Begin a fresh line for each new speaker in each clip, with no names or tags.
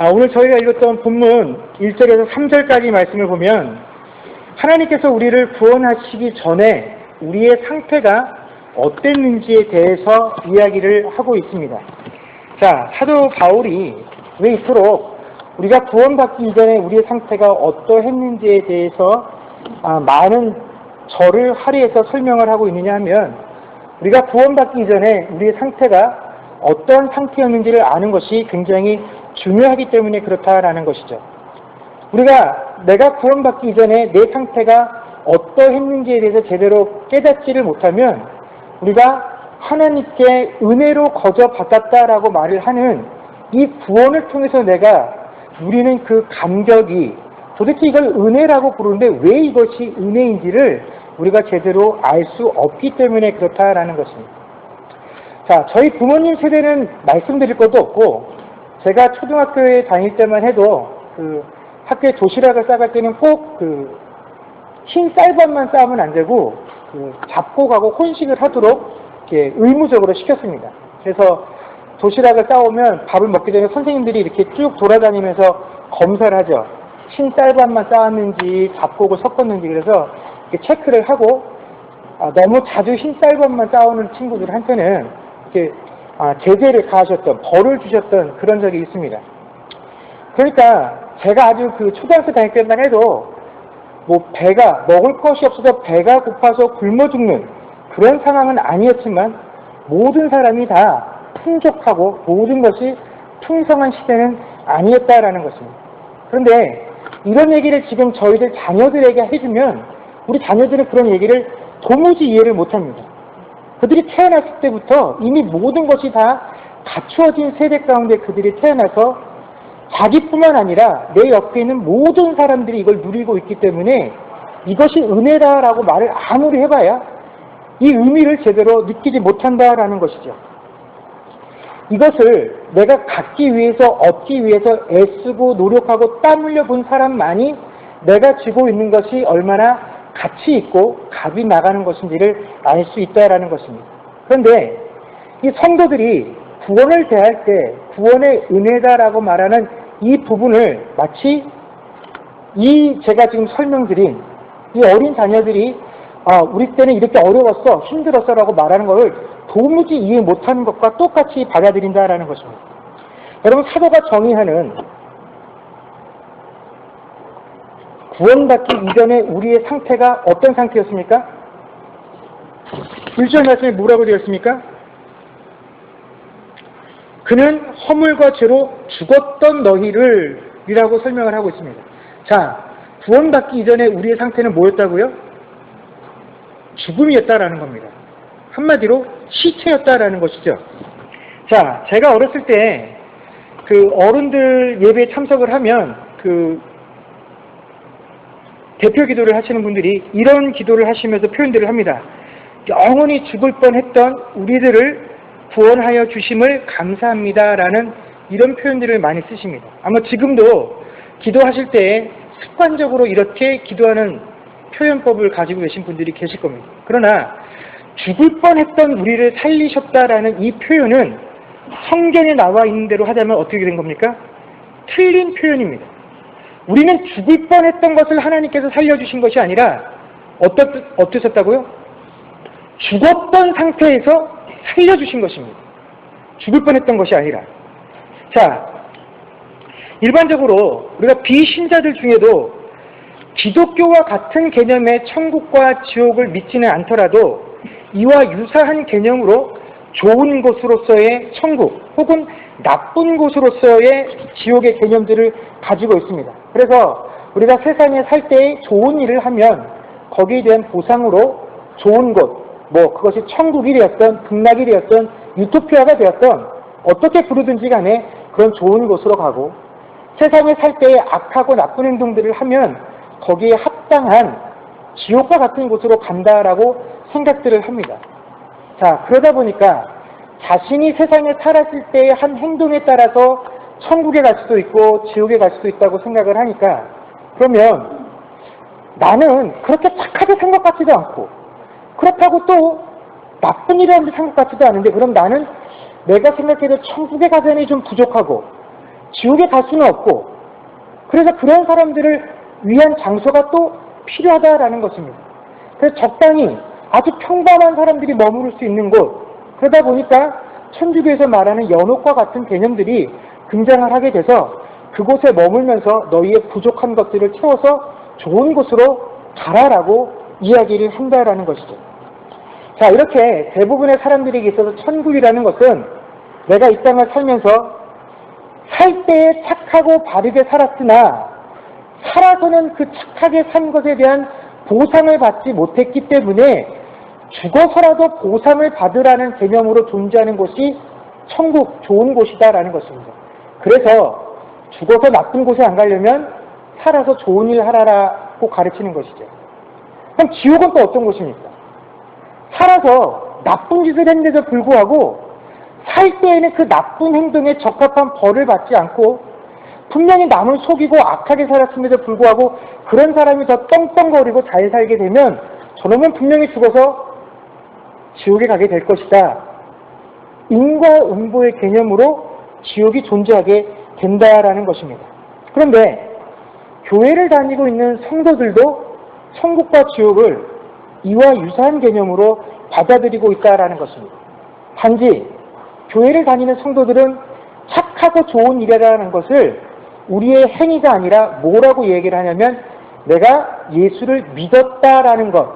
오늘 저희가 읽었던 본문 1절에서 3절까지 말씀을 보면 하나님께서 우리를 구원하시기 전에 우리의 상태가 어땠는지에 대해서 이야기를 하고 있습니다. 자, 사도 바울이 왜 이토록 우리가 구원받기 이전에 우리의 상태가 어떠했는지에 대해서 많은 절을 할애해서 설명을 하고 있느냐 하면 우리가 구원받기 이전에 우리의 상태가 어떤 상태였는지를 아는 것이 굉장히 중요하기 때문에 그렇다라는 것이죠. 내가 구원받기 이전에 내 상태가 어떠했는지에 대해서 제대로 깨닫지를 못하면 우리가 하나님께 은혜로 거저 받았다라고 말을 하는 이 구원을 통해서 내가 누리는 그 감격이 도대체 이걸 은혜라고 부르는데 왜 이것이 은혜인지를 우리가 제대로 알 수 없기 때문에 그렇다라는 것입니다. 자, 저희 부모님 세대는 말씀드릴 것도 없고 제가 초등학교에 다닐 때만 해도 학교에 도시락을 싸갈 때는 꼭 흰 쌀밥만 싸우면 안 되고 잡고 가고 혼식을 하도록 이렇게 의무적으로 시켰습니다. 그래서 도시락을 싸오면 밥을 먹기 전에 선생님들이 이렇게 쭉 돌아다니면서 검사를 하죠. 흰 쌀밥만 싸왔는지 잡곡을 섞었는지 그래서 이렇게 체크를 하고 너무 자주 흰 쌀밥만 싸우는 친구들한테는 이렇게 제재를 가하셨던 벌을 주셨던 그런 적이 있습니다. 그러니까 제가 아주 초등학교 다닐 때만 해도 배가 먹을 것이 없어서 배가 고파서 굶어 죽는 그런 상황은 아니었지만 모든 사람이 다 풍족하고 모든 것이 풍성한 시대는 아니었다라는 것입니다. 그런데 이런 얘기를 지금 저희들 자녀들에게 해주면 우리 자녀들은 그런 얘기를 도무지 이해를 못합니다. 그들이 태어났을 때부터 이미 모든 것이 다 갖추어진 세대 가운데 그들이 태어나서 자기뿐만 아니라 내 옆에 있는 모든 사람들이 이걸 누리고 있기 때문에 이것이 은혜다라고 말을 아무리 해봐야 이 의미를 제대로 느끼지 못한다라는 것이죠. 이것을 내가 갖기 위해서 얻기 위해서 애쓰고 노력하고 땀 흘려 본 사람만이 내가 쥐고 있는 것이 얼마나 가치 있고 값이 나가는 것인지를 알 수 있다라는 것입니다. 그런데 이 성도들이 구원을 대할 때 구원의 은혜다라고 말하는 이 부분을 마치 제가 지금 설명드린 이 어린 자녀들이 우리 때는 이렇게 어려웠어, 힘들었어 라고 말하는 것을 도무지 이해 못하는 것과 똑같이 받아들인다라는 것입니다. 여러분, 사도가 정의하는 구원받기 이전에 우리의 상태가 어떤 상태였습니까? 1절 말씀에 뭐라고 되어 있습니까? 그는 허물과 죄로 죽었던 너희를 이라고 설명을 하고 있습니다. 자, 구원받기 이전에 우리의 상태는 뭐였다고요? 죽음이었다라는 겁니다. 한마디로 시체였다라는 것이죠. 자, 제가 어렸을 때 어른들 예배에 참석을 하면 대표 기도를 하시는 분들이 이런 기도를 하시면서 표현들을 합니다. 영원히 죽을 뻔했던 우리들을 구원하여 주심을 감사합니다라는 이런 표현들을 많이 쓰십니다. 아마 지금도 기도하실 때 습관적으로 이렇게 기도하는 표현법을 가지고 계신 분들이 계실 겁니다. 그러나 죽을 뻔했던 우리를 살리셨다라는 이 표현은 성경에 나와 있는 대로 하자면 어떻게 된 겁니까? 틀린 표현입니다. 우리는 죽을 뻔했던 것을 하나님께서 살려주신 것이 아니라 어떠셨다고요? 죽었던 상태에서 살려주신 것입니다. 죽을 뻔했던 것이 아니라. 자, 일반적으로 우리가 비신자들 중에도 기독교와 같은 개념의 천국과 지옥을 믿지는 않더라도 이와 유사한 개념으로 좋은 곳으로서의 천국 혹은 나쁜 곳으로서의 지옥의 개념들을 가지고 있습니다. 그래서 우리가 세상에 살 때 좋은 일을 하면 거기에 대한 보상으로 좋은 곳, 그것이 천국이 되었던 극락이 되었던 유토피아가 되었던 어떻게 부르든지 간에 그런 좋은 곳으로 가고 세상에 살 때 악하고 나쁜 행동들을 하면 거기에 합당한 지옥과 같은 곳으로 간다라고 생각들을 합니다. 자, 그러다 보니까 자신이 세상에 살았을 때의 한 행동에 따라서 천국에 갈 수도 있고 지옥에 갈 수도 있다고 생각을 하니까 그러면 나는 그렇게 착하게 생각하지도 않고 그렇다고 또 나쁜 일을 하는데 생각 같지도 않은데 그럼 나는 내가 생각해도 천국에 가자니 좀 부족하고 지옥에 갈 수는 없고, 그래서 그런 사람들을 위한 장소가 또 필요하다라는 것입니다. 그래서 적당히 아주 평범한 사람들이 머무를 수 있는 곳, 그러다 보니까 천주교에서 말하는 연옥과 같은 개념들이 등장을 하게 돼서 그곳에 머물면서 너희의 부족한 것들을 채워서 좋은 곳으로 가라라고 이야기를 한다라는 것이죠. 자, 이렇게 대부분의 사람들에게 있어서 천국이라는 것은 내가 이 땅을 살면서 살 때에 착하고 바르게 살았으나 살아서는 그 착하게 산 것에 대한 보상을 받지 못했기 때문에 죽어서라도 보상을 받으라는 개념으로 존재하는 곳이 천국, 좋은 곳이다라는 것입니다. 그래서 죽어서 나쁜 곳에 안 가려면 살아서 좋은 일 하라고 가르치는 것이죠. 그럼 지옥은 또 어떤 곳입니까? 살아서 나쁜 짓을 했는데도 불구하고 살 때에는 그 나쁜 행동에 적합한 벌을 받지 않고 분명히 남을 속이고 악하게 살았음에도 불구하고 그런 사람이 더 떵떵거리고 잘 살게 되면 저놈은 분명히 죽어서 지옥에 가게 될 것이다. 인과응보의 개념으로 지옥이 존재하게 된다라는 것입니다. 그런데 교회를 다니고 있는 성도들도 천국과 지옥을 이와 유사한 개념으로 받아들이고 있다라는 것입니다. 단지 교회를 다니는 성도들은 착하고 좋은 일이라는 것을 우리의 행위가 아니라 뭐라고 얘기를 하냐면 내가 예수를 믿었다라는 것,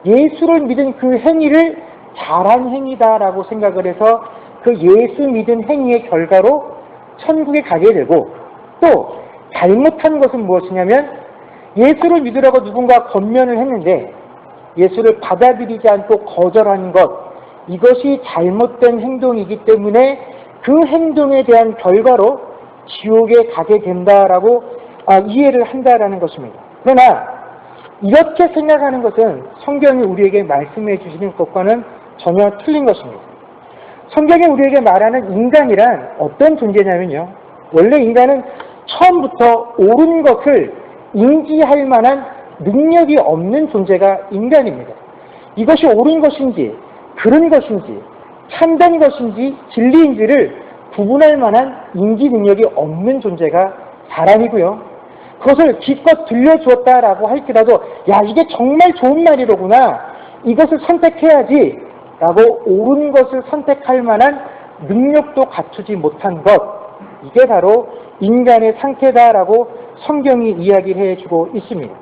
예수를 믿은 그 행위를 잘한 행위다라고 생각을 해서 그 예수 믿은 행위의 결과로 천국에 가게 되고, 또 잘못한 것은 무엇이냐면 예수를 믿으라고 누군가 권면을 했는데 예수를 받아들이지 않고 거절하는 것, 이것이 잘못된 행동이기 때문에 그 행동에 대한 결과로 지옥에 가게 된다라고 이해를 한다라는 것입니다. 그러나 이렇게 생각하는 것은 성경이 우리에게 말씀해 주시는 것과는 전혀 틀린 것입니다. 성경이 우리에게 말하는 인간이란 어떤 존재냐면요, 원래 인간은 처음부터 옳은 것을 인지할 만한 능력이 없는 존재가 인간입니다. 이것이 옳은 것인지 그른 것인지 참된 것인지 진리인지를 구분할 만한 인지 능력이 없는 존재가 사람이고요. 그것을 기껏 들려주었다라고 할지라도 야, 이게 정말 좋은 말이로구나, 이것을 선택해야지 라고 옳은 것을 선택할 만한 능력도 갖추지 못한 것, 이게 바로 인간의 상태다라고 성경이 이야기를 해주고 있습니다.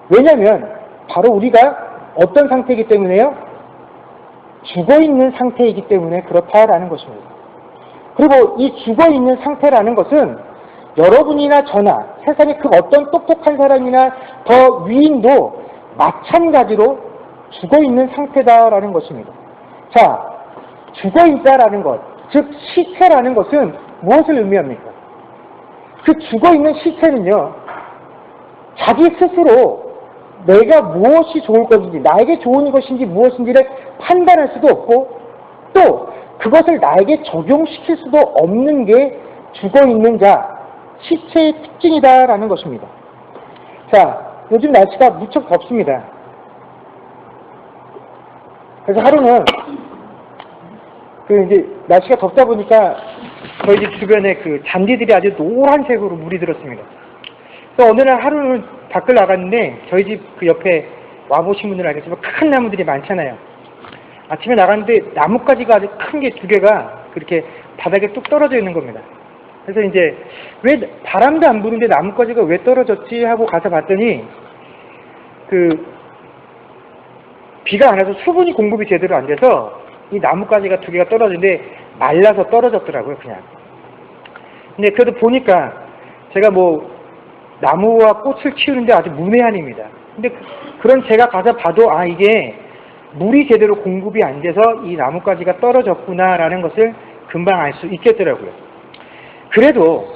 왜냐하면 바로 우리가 어떤 상태이기 때문에요? 죽어있는 상태이기 때문에 그렇다라는 것입니다. 그리고 이 죽어있는 상태라는 것은 여러분이나 저나 세상에 그 어떤 똑똑한 사람이나 더 위인도 마찬가지로 죽어있는 상태다라는 것입니다. 자, 죽어있다라는 것, 즉 시체라는 것은 무엇을 의미합니까? 그 죽어있는 시체는요, 자기 스스로 내가 무엇이 좋을 것인지, 나에게 좋은 것인지 무엇인지를 판단할 수도 없고 또 그것을 나에게 적용시킬 수도 없는 게 죽어있는 자, 시체의 특징이다라는 것입니다. 자, 요즘 날씨가 무척 덥습니다. 그래서 하루는 이제 날씨가 덥다 보니까 저희 집 주변에 그 잔디들이 아주 노란색으로 물이 들었습니다. 또 어느 날 하루는 밖을 나갔는데 저희 집 그 옆에 와보신 분들은 알겠지만 큰 나무들이 많잖아요. 아침에 나갔는데 나뭇가지가 아주 큰 게 2개가 그렇게 바닥에 뚝 떨어져 있는 겁니다. 그래서 이제 왜 바람도 안 부는데 나뭇가지가 왜 떨어졌지 하고 가서 봤더니 그 비가 안 와서 수분이 공급이 제대로 안 돼서 이 나뭇가지가 2개가 떨어지는데 말라서 떨어졌더라고요, 그냥. 근데 그래도 보니까 제가 뭐 나무와 꽃을 키우는데 아주 문외한입니다. 근데 그런 제가 가서 봐도 이게 물이 제대로 공급이 안 돼서 이 나뭇가지가 떨어졌구나라는 것을 금방 알 수 있겠더라고요. 그래도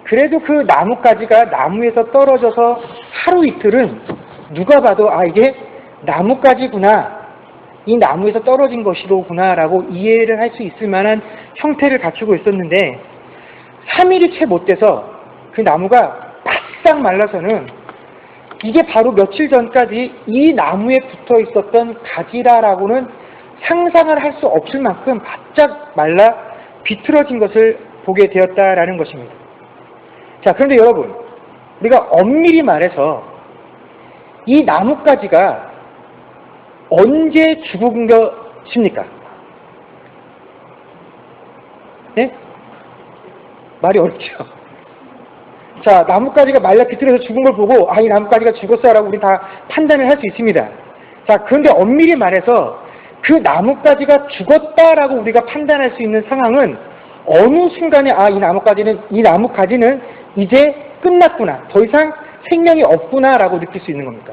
그 나뭇가지가 나무에서 떨어져서 하루 이틀은 누가 봐도 이게 나뭇가지구나, 이 나무에서 떨어진 것이로구나 라고 이해를 할 수 있을 만한 형태를 갖추고 있었는데 3일이 채 못 돼서 그 나무가 바싹 말라서는 이게 바로 며칠 전까지 이 나무에 붙어 있었던 가지라라고는 상상을 할 수 없을 만큼 바짝 말라 비틀어진 것을 보게 되었다라는 것입니다. 자, 그런데 여러분, 우리가 엄밀히 말해서 이 나뭇가지가 언제 죽은 것입니까? 네? 말이 어렵죠. 자, 나뭇가지가 말라 비틀어서 죽은 걸 보고 이 나뭇가지가 죽었어라고 우리 다 판단을 할 수 있습니다. 자, 그런데 엄밀히 말해서 그 나뭇가지가 죽었다라고 우리가 판단할 수 있는 상황은 어느 순간에 이 나뭇가지는 이제 끝났구나, 더 이상 생명이 없구나라고 느낄 수 있는 겁니까?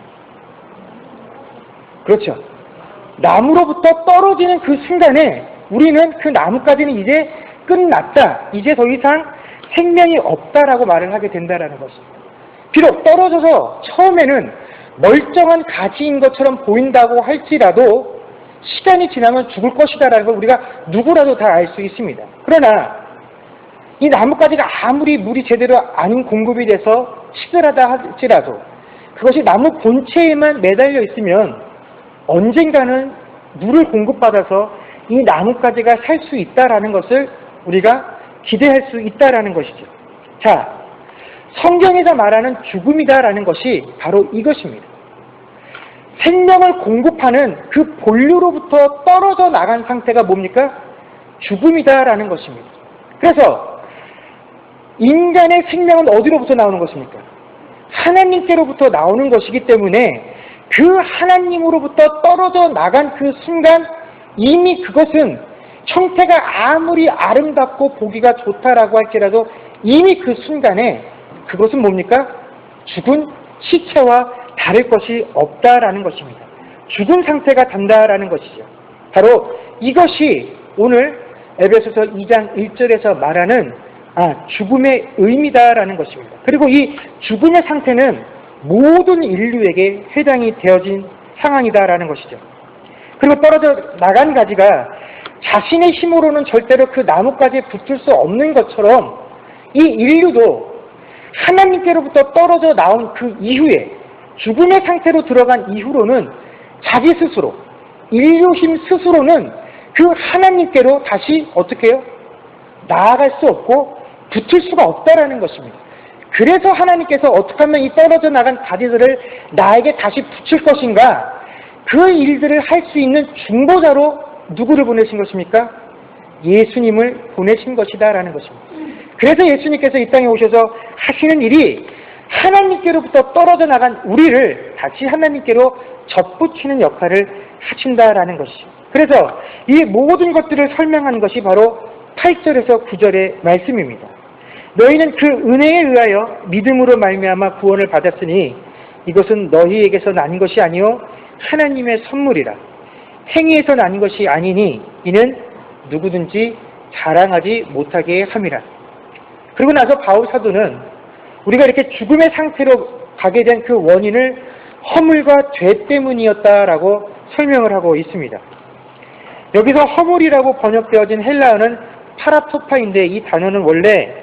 그렇죠. 나무로부터 떨어지는 그 순간에 우리는 그 나뭇가지는 이제 끝났다, 이제 더 이상 생명이 없다라고 말을 하게 된다라는 것입니다. 비록 떨어져서 처음에는 멀쩡한 가지인 것처럼 보인다고 할지라도 시간이 지나면 죽을 것이다라는 걸 우리가 누구라도 다 알 수 있습니다. 그러나 이 나뭇가지가 아무리 물이 제대로 안 공급이 돼서 시들하다 할지라도 그것이 나무 본체에만 매달려 있으면 언젠가는 물을 공급받아서 이 나뭇가지가 살 수 있다라는 것을 우리가 기대할 수 있다라는 것이죠. 자, 성경에서 말하는 죽음이다라는 것이 바로 이것입니다. 생명을 공급하는 그 본류로부터 떨어져 나간 상태가 뭡니까? 죽음이다라는 것입니다. 그래서 인간의 생명은 어디로부터 나오는 것입니까? 하나님께로부터 나오는 것이기 때문에 그 하나님으로부터 떨어져 나간 그 순간 이미 그것은 형태가 아무리 아름답고 보기가 좋다라고 할지라도 이미 그 순간에 그것은 뭡니까? 죽은 시체와 다를 것이 없다라는 것입니다. 죽은 상태가 단다라는 것이죠. 바로 이것이 오늘 에베소서 2장 1절에서 말하는 죽음의 의미다라는 것입니다. 그리고 이 죽음의 상태는 모든 인류에게 해당이 되어진 상황이다라는 것이죠. 그리고 떨어져 나간 가지가 자신의 힘으로는 절대로 그 나뭇가지에 붙을 수 없는 것처럼 이 인류도 하나님께로부터 떨어져 나온 그 이후에 죽음의 상태로 들어간 이후로는 자기 스스로, 인류 힘 스스로는 그 하나님께로 다시 어떻게 해요? 나아갈 수 없고 붙을 수가 없다라는 것입니다. 그래서 하나님께서 어떻게 하면 이 떨어져 나간 가지들을 나에게 다시 붙일 것인가, 그 일들을 할 수 있는 중보자로 누구를 보내신 것입니까? 예수님을 보내신 것이다라는 것입니다. 그래서 예수님께서 이 땅에 오셔서 하시는 일이 하나님께로부터 떨어져 나간 우리를 다시 하나님께로 접붙이는 역할을 하신다라는 것이죠. 그래서 이 모든 것들을 설명하는 것이 바로 8절에서 9절의 말씀입니다. 너희는 그 은혜에 의하여 믿음으로 말미암아 구원을 받았으니 이것은 너희에게서 난 것이 아니요 하나님의 선물이라. 행위에서 난 것이 아니니 이는 누구든지 자랑하지 못하게 함이라. 그리고 나서 바울 사도는 우리가 이렇게 죽음의 상태로 가게 된 그 원인을 허물과 죄 때문이었다라고 설명을 하고 있습니다. 여기서 허물이라고 번역되어진 헬라어는 파라토파인데 이 단어는 원래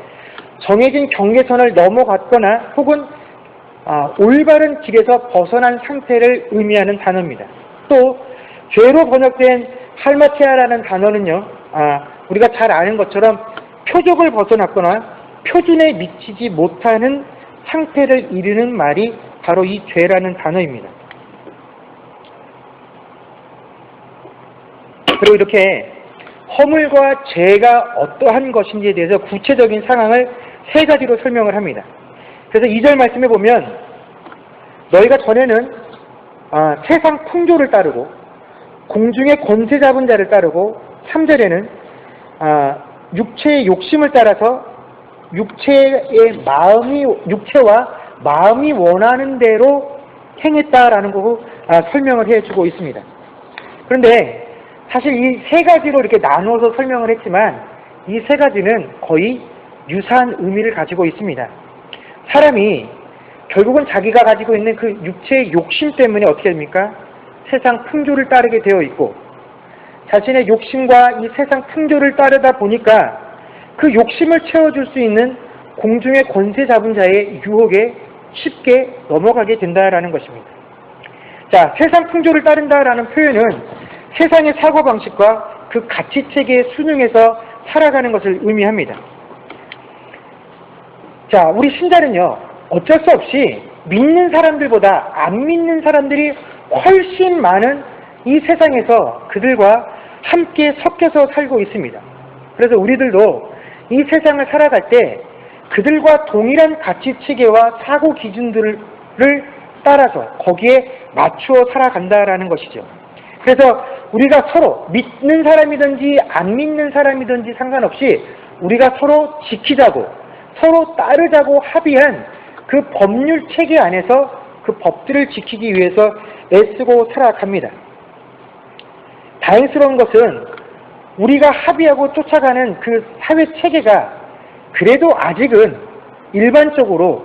정해진 경계선을 넘어갔거나 혹은 올바른 길에서 벗어난 상태를 의미하는 단어입니다. 또 죄로 번역된 할마티아라는 단어는요, 우리가 잘 아는 것처럼 표적을 벗어났거나 표준에 미치지 못하는 상태를 이르는 말이 바로 이 죄라는 단어입니다. 그리고 이렇게 허물과 죄가 어떠한 것인지에 대해서 구체적인 상황을 세 가지로 설명을 합니다. 그래서 2절 말씀에 보면 너희가 전에는 세상 풍조를 따르고 공중의 권세 잡은 자를 따르고 3절에는 육체의 욕심을 따라서 육체와 마음이 원하는 대로 행했다라는 거 설명을 해주고 있습니다. 그런데 사실 이 세 가지로 이렇게 나누어서 설명을 했지만 이 세 가지는 거의 유사한 의미를 가지고 있습니다. 사람이 결국은 자기가 가지고 있는 그 육체의 욕심 때문에 어떻게 됩니까? 세상 풍조를 따르게 되어 있고 자신의 욕심과 이 세상 풍조를 따르다 보니까 그 욕심을 채워줄 수 있는 공중의 권세 잡은 자의 유혹에 쉽게 넘어가게 된다라는 것입니다. 자, 세상 풍조를 따른다라는 표현은 세상의 사고방식과 그 가치체계에 순응해서 살아가는 것을 의미합니다. 자, 우리 신자는요, 어쩔 수 없이 믿는 사람들보다 안 믿는 사람들이 훨씬 많은 이 세상에서 그들과 함께 섞여서 살고 있습니다. 그래서 우리들도 이 세상을 살아갈 때 그들과 동일한 가치 체계와 사고 기준들을 따라서 거기에 맞추어 살아간다라는 것이죠. 그래서 우리가 서로 믿는 사람이든지 안 믿는 사람이든지 상관없이 우리가 서로 지키자고 서로 따르자고 합의한 그 법률 체계 안에서 그 법들을 지키기 위해서 애쓰고 살아갑니다. 다행스러운 것은 우리가 합의하고 쫓아가는 그 사회 체계가 그래도 아직은 일반적으로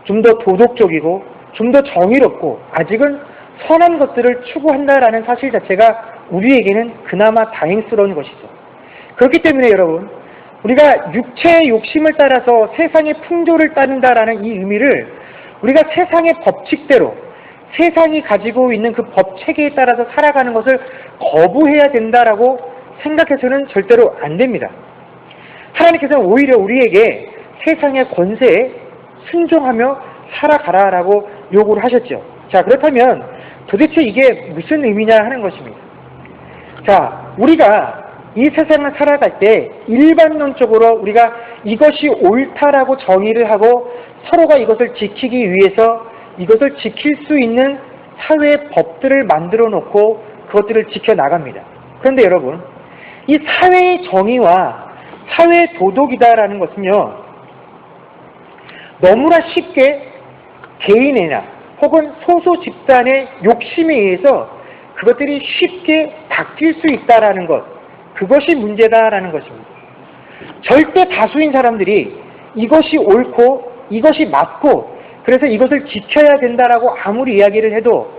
좀 더 도덕적이고 좀 더 정의롭고 아직은 선한 것들을 추구한다라는 사실 자체가 우리에게는 그나마 다행스러운 것이죠. 그렇기 때문에 여러분, 우리가 육체의 욕심을 따라서 세상의 풍조를 따른다라는 이 의미를 우리가 세상의 법칙대로 세상이 가지고 있는 그 법 체계에 따라서 살아가는 것을 거부해야 된다라고 생각해서는 절대로 안 됩니다. 하나님께서는 오히려 우리에게 세상의 권세에 순종하며 살아가라라고 요구를 하셨죠. 자, 그렇다면 도대체 이게 무슨 의미냐 하는 것입니다. 자, 우리가 이 세상을 살아갈 때 일반론적으로 우리가 이것이 옳다라고 정의를 하고 서로가 이것을 지키기 위해서 이것을 지킬 수 있는 사회의 법들을 만들어 놓고 그것들을 지켜나갑니다. 그런데 여러분, 이 사회의 정의와 사회의 도덕이다라는 것은요, 너무나 쉽게 개인이나 혹은 소수 집단의 욕심에 의해서 그것들이 쉽게 바뀔 수 있다라는 것, 그것이 문제다라는 것입니다. 절대 다수인 사람들이 이것이 옳고 이것이 맞고 그래서 이것을 지켜야 된다라고 아무리 이야기를 해도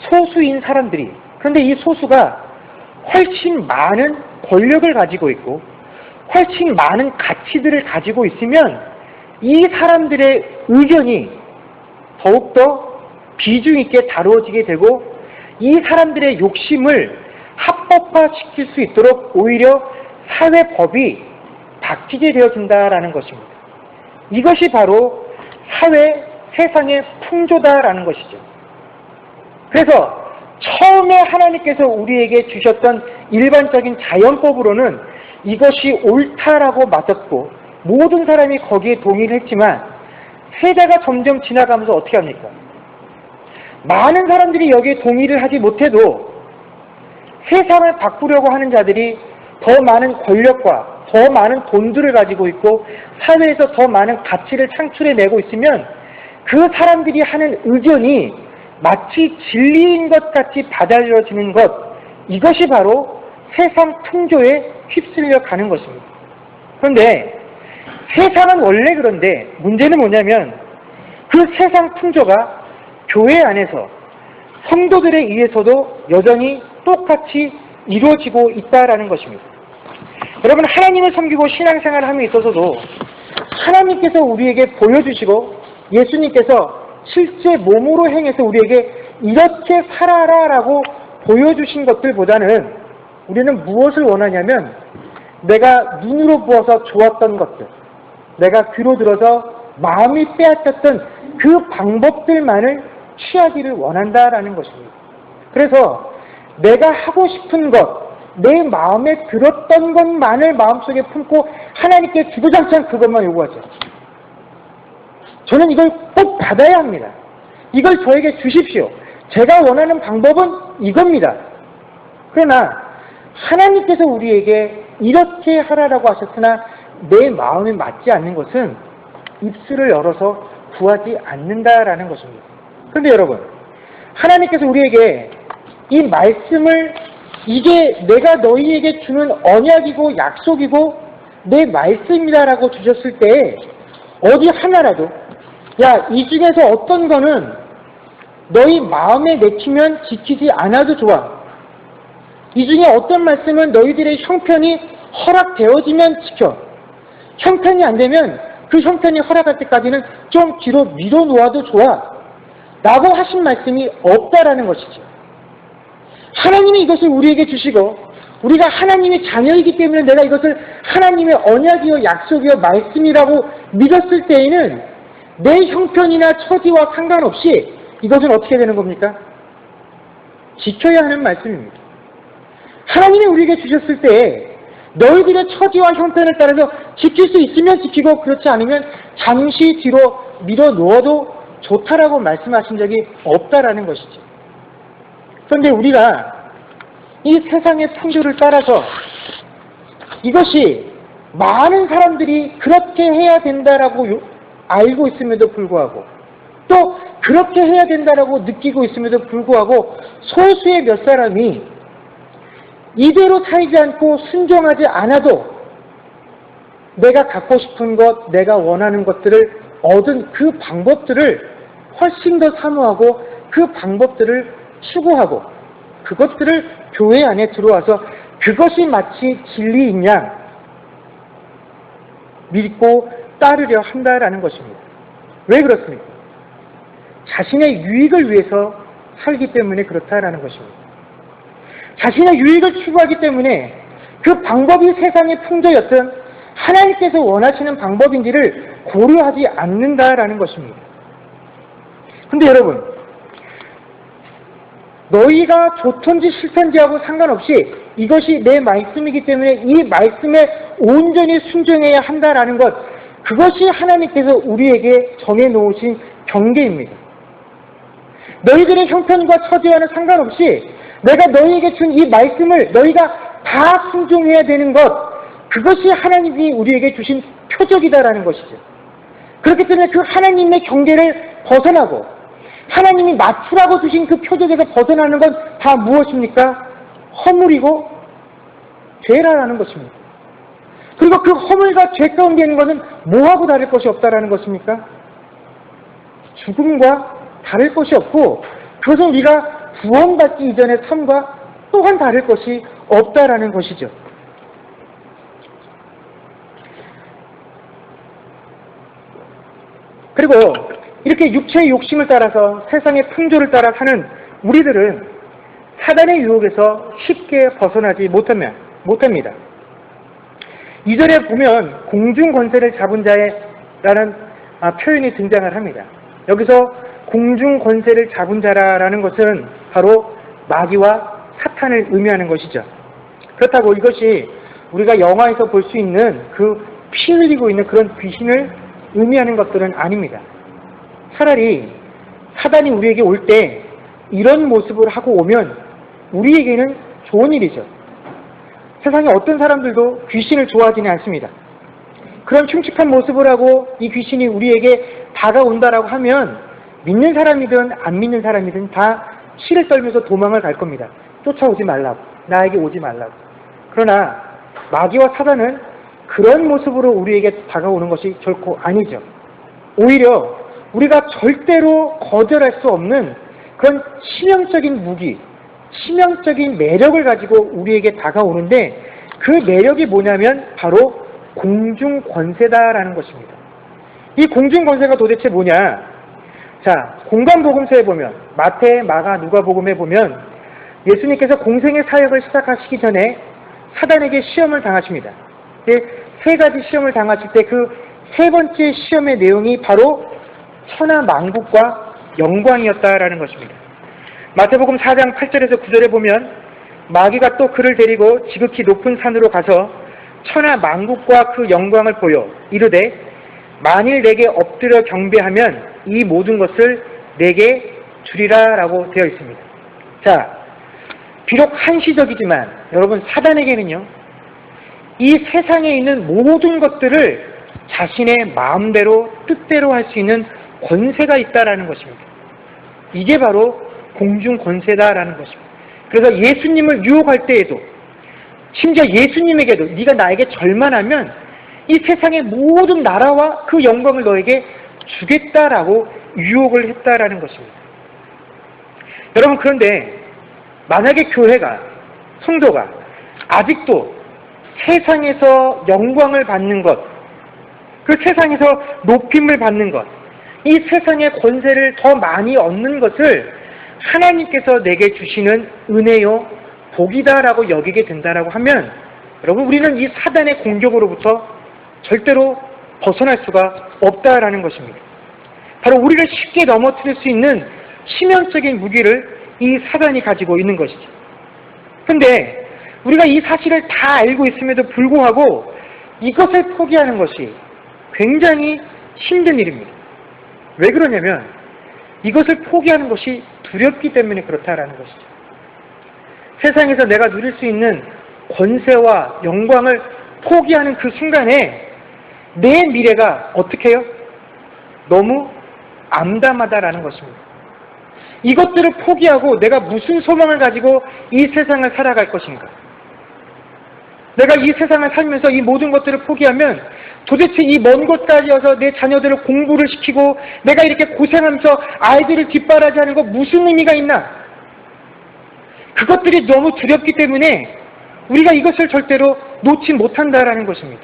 소수인 사람들이, 그런데 이 소수가 훨씬 많은 권력을 가지고 있고 훨씬 많은 가치들을 가지고 있으면 이 사람들의 의견이 더욱더 비중 있게 다루어지게 되고 이 사람들의 욕심을 합법화시킬 수 있도록 오히려 사회법이 바뀌게 되어진다라는 것입니다. 이것이 바로 세상의 풍조다라는 것이죠. 그래서 처음에 하나님께서 우리에게 주셨던 일반적인 자연법으로는 이것이 옳다라고 맞았고 모든 사람이 거기에 동의를 했지만 세대가 점점 지나가면서 어떻게 합니까? 많은 사람들이 여기에 동의를 하지 못해도 세상을 바꾸려고 하는 자들이 더 많은 권력과 더 많은 돈들을 가지고 있고 사회에서 더 많은 가치를 창출해내고 있으면 그 사람들이 하는 의견이 마치 진리인 것 같이 받아들여지는 것, 이것이 바로 세상 풍조에 휩쓸려 가는 것입니다. 그런데 세상은 원래 그런데 문제는 뭐냐면 그 세상 풍조가 교회 안에서 성도들에 의해서도 여전히 똑같이 이루어지고 있다라는 것입니다. 여러분, 하나님을 섬기고 신앙생활을 함에 있어서도 하나님께서 우리에게 보여주시고 예수님께서 실제 몸으로 행해서 우리에게 이렇게 살아라라고 보여주신 것들보다는 우리는 무엇을 원하냐면 내가 눈으로 보아서 좋았던 것들, 내가 귀로 들어서 마음이 빼앗겼던 그 방법들만을 취하기를 원한다라는 것입니다. 그래서 내가 하고 싶은 것, 내 마음에 들었던 것만을 마음속에 품고 하나님께 주구장창 그것만 요구하죠. 저는 이걸 꼭 받아야 합니다. 이걸 저에게 주십시오. 제가 원하는 방법은 이겁니다. 그러나 하나님께서 우리에게 이렇게 하라라고 하셨으나 내 마음에 맞지 않는 것은 입술을 열어서 구하지 않는다라는 것입니다. 그런데 여러분, 하나님께서 우리에게 이 말씀을 이게 내가 너희에게 주는 언약이고 약속이고 내 말씀이다라고 주셨을 때 어디 하나라도 야, 이 중에서 어떤 거는 너희 마음에 내키면 지키지 않아도 좋아. 이 중에 어떤 말씀은 너희들의 형편이 허락되어지면 지켜. 형편이 안 되면 그 형편이 허락할 때까지는 좀 뒤로 밀어놓아도 좋아. 라고 하신 말씀이 없다라는 것이죠. 하나님이 이것을 우리에게 주시고 우리가 하나님의 자녀이기 때문에 내가 이것을 하나님의 언약이요 약속이요 말씀이라고 믿었을 때에는 내 형편이나 처지와 상관없이 이것은 어떻게 되는 겁니까? 지켜야 하는 말씀입니다. 하나님이 우리에게 주셨을 때 너희들의 처지와 형편을 따라서 지킬 수 있으면 지키고 그렇지 않으면 잠시 뒤로 밀어놓아도 좋다라고 말씀하신 적이 없다라는 것이죠. 그런데 우리가 이 세상의 풍조를 따라서 이것이 많은 사람들이 그렇게 해야 된다라고 알고 있음에도 불구하고 또 그렇게 해야 된다라고 느끼고 있음에도 불구하고 소수의 몇 사람이 이대로 살지 않고 순종하지 않아도 내가 갖고 싶은 것, 내가 원하는 것들을 얻은 그 방법들을 훨씬 더 사모하고 그 방법들을 추구하고 그것들을 교회 안에 들어와서 그것이 마치 진리인 양 믿고 따르려 한다라는 것입니다. 왜 그렇습니까? 자신의 유익을 위해서 살기 때문에 그렇다라는 것입니다. 자신의 유익을 추구하기 때문에 그 방법이 세상의 풍조였든 하나님께서 원하시는 방법인지를 고려하지 않는다라는 것입니다. 근데 여러분, 너희가 좋던지 싫던지 하고 상관없이 이것이 내 말씀이기 때문에 이 말씀에 온전히 순종해야 한다라는 것, 그것이 하나님께서 우리에게 정해놓으신 경계입니다. 너희들의 형편과 처지와는 상관없이 내가 너희에게 준 이 말씀을 너희가 다 순종해야 되는 것, 그것이 하나님이 우리에게 주신 표적이다라는 것이죠. 그렇기 때문에 그 하나님의 경계를 벗어나고 하나님이 맞추라고 주신 그 표적에서 벗어나는 건 다 무엇입니까? 허물이고 죄라는 것입니다. 그리고 그 허물과 죄 가운데 있는 것은 뭐하고 다를 것이 없다라는 것입니까? 죽음과 다를 것이 없고 그것은 우리가 구원받기 이전의 삶과 또한 다를 것이 없다라는 것이죠. 그리고 이렇게 육체의 욕심을 따라서 세상의 풍조를 따라 사는 우리들은 사단의 유혹에서 쉽게 벗어나지 못합니다. 2절에 보면 공중권세를 잡은 자라는 표현이 등장을 합니다. 여기서 공중권세를 잡은 자라는 것은 바로 마귀와 사탄을 의미하는 것이죠. 그렇다고 이것이 우리가 영화에서 볼 수 있는 그 피 흘리고 있는 그런 귀신을 의미하는 것들은 아닙니다. 차라리 사단이 우리에게 올 때 이런 모습을 하고 오면 우리에게는 좋은 일이죠. 세상에 어떤 사람들도 귀신을 좋아하지는 않습니다. 그런 흉측한 모습을 하고 이 귀신이 우리에게 다가온다라고 하면 믿는 사람이든 안 믿는 사람이든 다 치를 떨면서 도망을 갈 겁니다. 쫓아오지 말라고, 나에게 오지 말라고. 그러나 마귀와 사단은 그런 모습으로 우리에게 다가오는 것이 결코 아니죠. 오히려 우리가 절대로 거절할 수 없는 그런 치명적인 무기, 치명적인 매력을 가지고 우리에게 다가오는데 그 매력이 뭐냐면 바로 공중권세다라는 것입니다. 이 공중권세가 도대체 뭐냐? 자, 공관복음서에 보면 마태, 마가, 누가복음에 보면 예수님께서 공생의 사역을 시작하시기 전에 사단에게 시험을 당하십니다. 세 가지 시험을 당하실 때 그 세 번째 시험의 내용이 바로 천하만국과 영광이었다라는 것입니다. 마태복음 4장 8절에서 9절에 보면 마귀가 또 그를 데리고 지극히 높은 산으로 가서 천하만국과 그 영광을 보여 이르되 만일 내게 엎드려 경배하면 이 모든 것을 내게 주리라 라고 되어 있습니다. 자, 비록 한시적이지만 여러분 사단에게는요 이 세상에 있는 모든 것들을 자신의 마음대로 뜻대로 할 수 있는 권세가 있다라는 것입니다. 이게 바로 공중권세다라는 것입니다. 그래서 예수님을 유혹할 때에도 심지어 예수님에게도 네가 나에게 절만하면 이 세상의 모든 나라와 그 영광을 너에게 주겠다라고 유혹을 했다라는 것입니다. 여러분 그런데 만약에 교회가 성도가 아직도 세상에서 영광을 받는 것, 그 세상에서 높임을 받는 것, 이 세상의 권세를 더 많이 얻는 것을 하나님께서 내게 주시는 은혜요 복이다라고 여기게 된다라고 하면 여러분 우리는 이 사단의 공격으로부터 절대로 벗어날 수가 없다라는 것입니다. 바로 우리를 쉽게 넘어뜨릴 수 있는 치명적인 무기를 이 사단이 가지고 있는 것이죠. 근데 우리가 이 사실을 다 알고 있음에도 불구하고 이것을 포기하는 것이 굉장히 힘든 일입니다. 왜 그러냐면 이것을 포기하는 것이 두렵기 때문에 그렇다라는 것이죠. 세상에서 내가 누릴 수 있는 권세와 영광을 포기하는 그 순간에 내 미래가 어떻게 해요? 너무 암담하다라는 것입니다. 이것들을 포기하고 내가 무슨 소망을 가지고 이 세상을 살아갈 것인가? 내가 이 세상을 살면서 이 모든 것들을 포기하면 도대체 이 먼 곳까지 와서 내 자녀들을 공부를 시키고 내가 이렇게 고생하면서 아이들을 뒷바라지하는 거 무슨 의미가 있나? 그것들이 너무 두렵기 때문에 우리가 이것을 절대로 놓지 못한다라는 것입니다.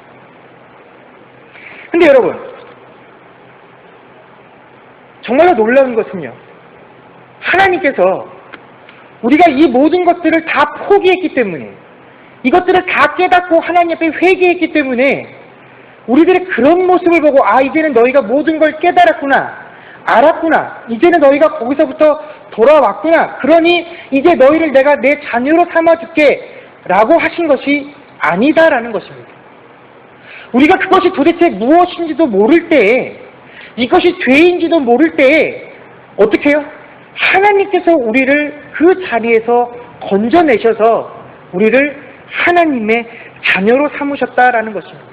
근데 여러분, 정말로 놀라운 것은요, 하나님께서 우리가 이 모든 것들을 다 포기했기 때문에, 이것들을 다 깨닫고 하나님 앞에 회개했기 때문에 우리들의 그런 모습을 보고 이제는 너희가 모든 걸 깨달았구나, 알았구나, 이제는 너희가 거기서부터 돌아왔구나, 그러니 이제 너희를 내가 내 자녀로 삼아줄게 라고 하신 것이 아니다라는 것입니다. 우리가 그것이 도대체 무엇인지도 모를 때에, 이것이 죄인지도 모를 때에 어떻게 해요? 하나님께서 우리를 그 자리에서 건져내셔서 우리를 하나님의 자녀로 삼으셨다라는 것입니다.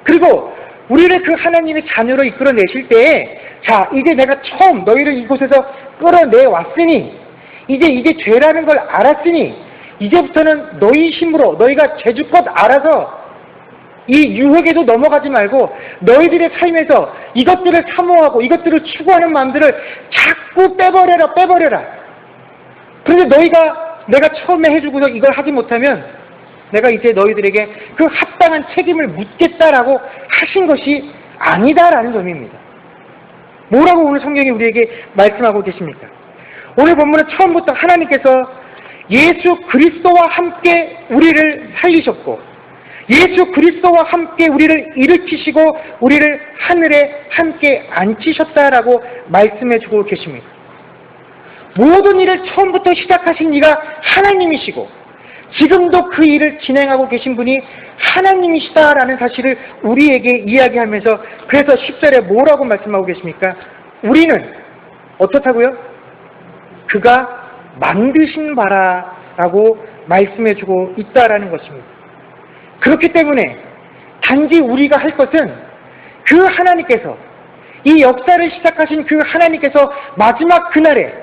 그리고 우리를 그 하나님의 자녀로 이끌어내실 때에 자, 이제 내가 처음 너희를 이곳에서 끌어내왔으니 이제 죄라는 걸 알았으니 이제부터는 너희 힘으로 너희가 죄주껏 알아서 이 유혹에도 넘어가지 말고 너희들의 삶에서 이것들을 사모하고 이것들을 추구하는 마음들을 자꾸 빼버려라. 그런데 내가 처음에 해주고서 이걸 하지 못하면 내가 이제 너희들에게 그 합당한 책임을 묻겠다라고 하신 것이 아니다라는 점입니다. 뭐라고 오늘 성경이 우리에게 말씀하고 계십니까? 오늘 본문은 처음부터 하나님께서 예수 그리스도와 함께 우리를 살리셨고 예수 그리스도와 함께 우리를 일으키시고 우리를 하늘에 함께 앉히셨다라고 말씀해주고 계십니다. 모든 일을 처음부터 시작하신 이가 하나님이시고 지금도 그 일을 진행하고 계신 분이 하나님이시다라는 사실을 우리에게 이야기하면서 그래서 10절에 뭐라고 말씀하고 계십니까? 우리는 어떻다고요? 그가 만드신 바라라고 말씀해주고 있다라는 것입니다. 그렇기 때문에 단지 우리가 할 것은 그 하나님께서 이 역사를 시작하신 그 하나님께서 마지막 그날에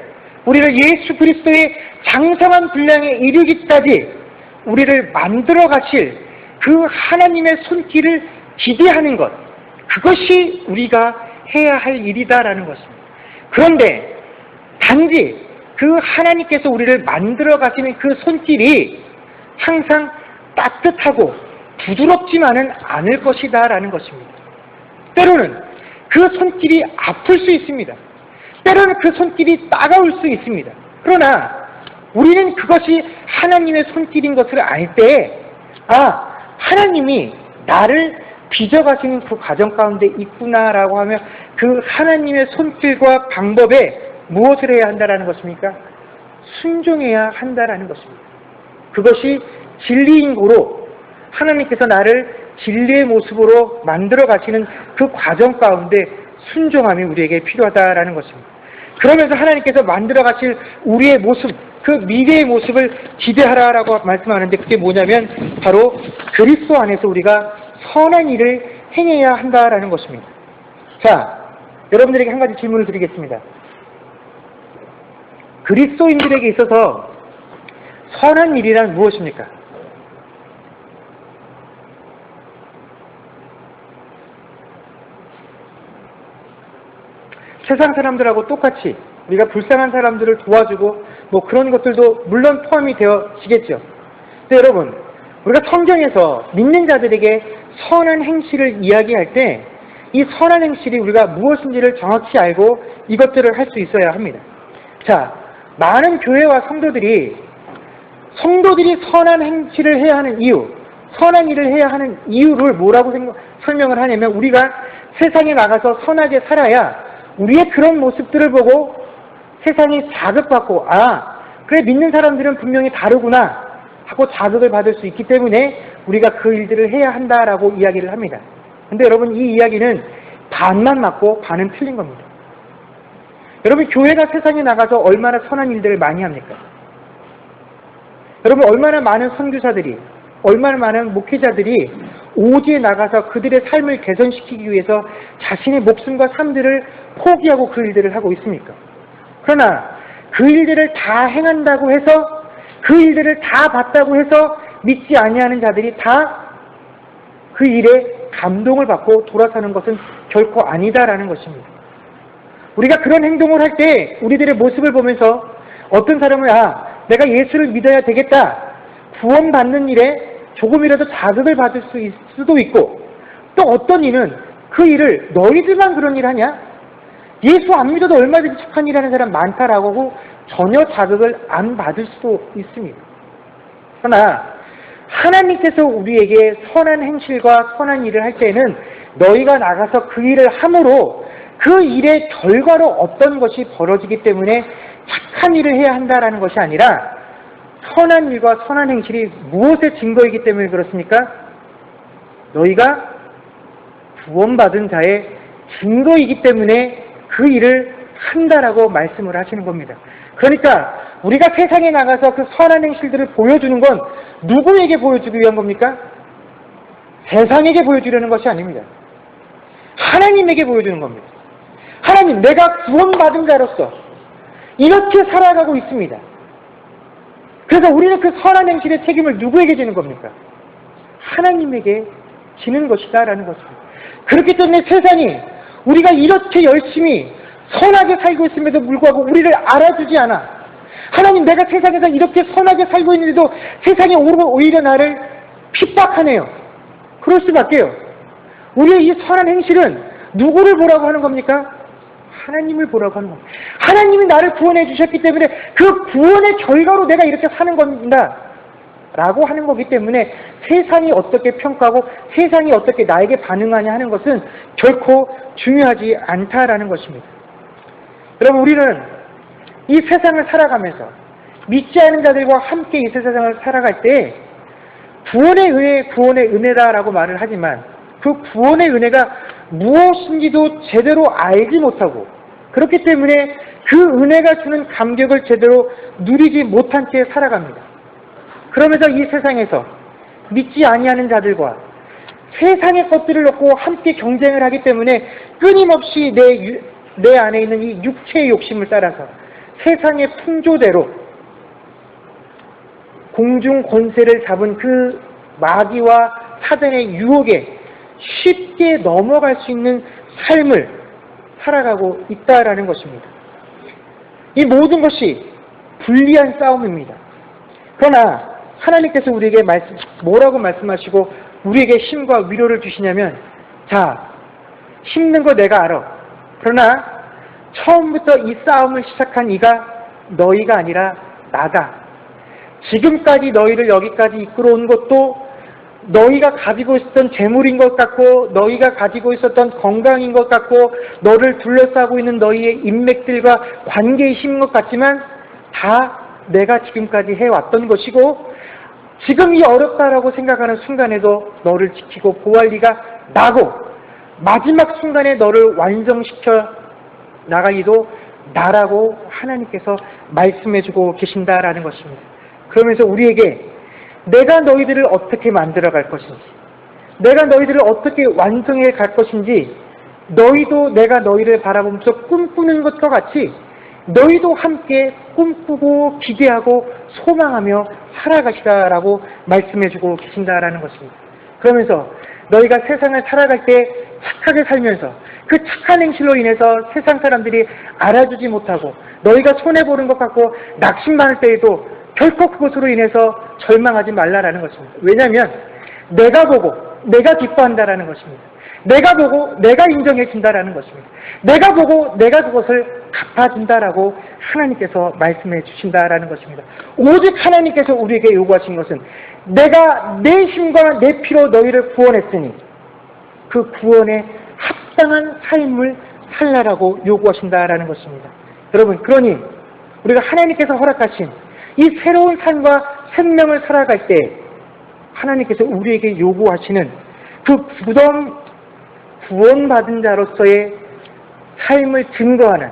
우리를 예수 그리스도의 장성한 분량에 이르기까지 우리를 만들어 가실 그 하나님의 손길을 기대하는 것, 그것이 우리가 해야 할 일이다라는 것입니다. 그런데 단지 그 하나님께서 우리를 만들어 가시는 그 손길이 항상 따뜻하고 부드럽지만은 않을 것이다라는 것입니다. 때로는 그 손길이 아플 수 있습니다. 때로는 그 손길이 따가울 수 있습니다. 그러나 우리는 그것이 하나님의 손길인 것을 알 때 하나님이 나를 빚어가시는 그 과정 가운데 있구나라고 하면 그 하나님의 손길과 방법에 무엇을 해야 한다라는 것입니까? 순종해야 한다라는 것입니다. 그것이 진리인 고로 하나님께서 나를 진리의 모습으로 만들어 가시는 그 과정 가운데 순종함이 우리에게 필요하다라는 것입니다. 그러면서 하나님께서 만들어 가실 우리의 모습, 그 미래의 모습을 기대하라라고 말씀하는데 그게 뭐냐면 바로 그리스도 안에서 우리가 선한 일을 행해야 한다라는 것입니다. 자, 여러분들에게 한 가지 질문을 드리겠습니다. 그리스도인들에게 있어서 선한 일이란 무엇입니까? 세상 사람들하고 똑같이 우리가 불쌍한 사람들을 도와주고 그런 것들도 물론 포함이 되어지겠죠. 근데 여러분, 우리가 성경에서 믿는 자들에게 선한 행실을 이야기할 때 이 선한 행실이 우리가 무엇인지를 정확히 알고 이것들을 할 수 있어야 합니다. 자, 많은 교회와 성도들이 성도들이 선한 행실을 해야 하는 이유, 선한 일을 해야 하는 이유를 뭐라고 설명을 하냐면, 우리가 세상에 나가서 선하게 살아야 우리의 그런 모습들을 보고 세상이 자극받고, 아, 그래, 믿는 사람들은 분명히 다르구나 하고 자극을 받을 수 있기 때문에 우리가 그 일들을 해야 한다라고 이야기를 합니다. 근데 여러분, 이 이야기는 반만 맞고 반은 틀린 겁니다. 여러분, 교회가 세상에 나가서 얼마나 선한 일들을 많이 합니까? 여러분, 얼마나 많은 선교사들이, 얼마나 많은 목회자들이 오지에 나가서 그들의 삶을 개선시키기 위해서 자신의 목숨과 삶들을 포기하고 그 일들을 하고 있습니까? 그러나 그 일들을 다 행한다고 해서, 그 일들을 다 봤다고 해서 믿지 아니하는 자들이 다 그 일에 감동을 받고 돌아서는 것은 결코 아니다라는 것입니다. 우리가 그런 행동을 할 때 우리들의 모습을 보면서 어떤 사람은, 아, 내가 예수를 믿어야 되겠다, 구원받는 일에 조금이라도 자극을 받을 수도 있고, 또 어떤 이는 그 일을 너희들만 그런 일 하냐? 예수 안 믿어도 얼마든지 착한 일 하는 사람 많다라고 하고 전혀 자극을 안 받을 수도 있습니다. 그러나 하나님께서 우리에게 선한 행실과 선한 일을 할 때는 너희가 나가서 그 일을 함으로 그 일의 결과로 어떤 것이 벌어지기 때문에 착한 일을 해야 한다라는 것이 아니라, 선한 일과 선한 행실이 무엇의 증거이기 때문에 그렇습니까? 너희가 구원받은 자의 증거이기 때문에 그 일을 한다라고 말씀을 하시는 겁니다. 그러니까 우리가 세상에 나가서 그 선한 행실들을 보여주는 건 누구에게 보여주기 위한 겁니까? 세상에게 보여주려는 것이 아닙니다. 하나님에게 보여주는 겁니다. 하나님, 내가 구원받은 자로서 이렇게 살아가고 있습니다. 그래서 우리는 그 선한 행실의 책임을 누구에게 지는 겁니까? 하나님에게 지는 것이다라는 것입니다. 그렇기 때문에 세상이 우리가 이렇게 열심히 선하게 살고 있음에도 불구하고 우리를 알아주지 않아. 하나님, 내가 세상에서 이렇게 선하게 살고 있는데도 세상이 오히려 나를 핍박하네요. 그럴 수밖에요. 우리의 이 선한 행실은 누구를 보라고 하는 겁니까? 하나님을 보라고 하는 겁니다. 하나님이 나를 구원해 주셨기 때문에 그 구원의 결과로 내가 이렇게 사는 겁니다 라고 하는 거기 때문에 세상이 어떻게 평가하고 세상이 어떻게 나에게 반응하냐 하는 것은 결코 중요하지 않다라는 것입니다. 여러분, 우리는 이 세상을 살아가면서 믿지 않은 자들과 함께 이 세상을 살아갈 때 구원의 은혜, 구원의 은혜다라고 말을 하지만 그 구원의 은혜가 무엇인지도 제대로 알지 못하고, 그렇기 때문에 그 은혜가 주는 감격을 제대로 누리지 못한 채 살아갑니다. 그러면서 이 세상에서 믿지 아니하는 자들과 세상의 것들을 놓고 함께 경쟁을 하기 때문에 끊임없이 내 안에 있는 이 육체의 욕심을 따라서 세상의 풍조대로 공중 권세를 잡은 그 마귀와 사단의 유혹에 쉽게 넘어갈 수 있는 삶을 살아가고 있다라는 것입니다. 이 모든 것이 불리한 싸움입니다. 그러나 하나님께서 우리에게 뭐라고 말씀하시고 우리에게 힘과 위로를 주시냐면, 자, 힘든 거 내가 알아. 그러나 처음부터 이 싸움을 시작한 이가 너희가 아니라 나다. 지금까지 너희를 여기까지 이끌어온 것도 너희가 가지고 있었던 재물인 것 같고, 너희가 가지고 있었던 건강인 것 같고, 너를 둘러싸고 있는 너희의 인맥들과 관계의 힘인 것 같지만 다 내가 지금까지 해왔던 것이고, 지금 이 어렵다라고 생각하는 순간에도 너를 지키고 보호할 리가 나고, 마지막 순간에 너를 완성시켜 나가기도 나라고 하나님께서 말씀해주고 계신다라는 것입니다. 그러면서 우리에게 내가 너희들을 어떻게 만들어갈 것인지, 내가 너희들을 어떻게 완성해 갈 것인지, 너희도 내가 너희를 바라보면서 꿈꾸는 것과 같이 너희도 함께 꿈꾸고 기대하고 소망하며 살아가시다라고 말씀해주고 계신다라는 것입니다. 그러면서 너희가 세상을 살아갈 때 착하게 살면서 그 착한 행실로 인해서 세상 사람들이 알아주지 못하고 너희가 손해보는 것 같고 낙심많을 때에도 결코 그것으로 인해서 절망하지 말라라는 것입니다. 왜냐하면 내가 보고 내가 기뻐한다라는 것입니다. 내가 보고 내가 인정해 준다라는 것입니다. 내가 보고 내가 그것을 갚아준다라고 하나님께서 말씀해 주신다라는 것입니다. 오직 하나님께서 우리에게 요구하신 것은 내가 내 힘과 내 피로 너희를 구원했으니 그 구원에 합당한 삶을 살라라고 요구하신다라는 것입니다. 여러분, 그러니 우리가 하나님께서 허락하신 이 새로운 삶과 생명을 살아갈 때 하나님께서 우리에게 요구하시는 그 구원받은 자로서의 삶을 증거하는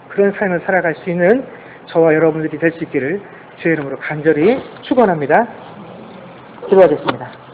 그런 삶을 살아갈 수 있는 저와 여러분들이 될 수 있기를 주의 이름으로 간절히 축원합니다. 기도하겠습니다.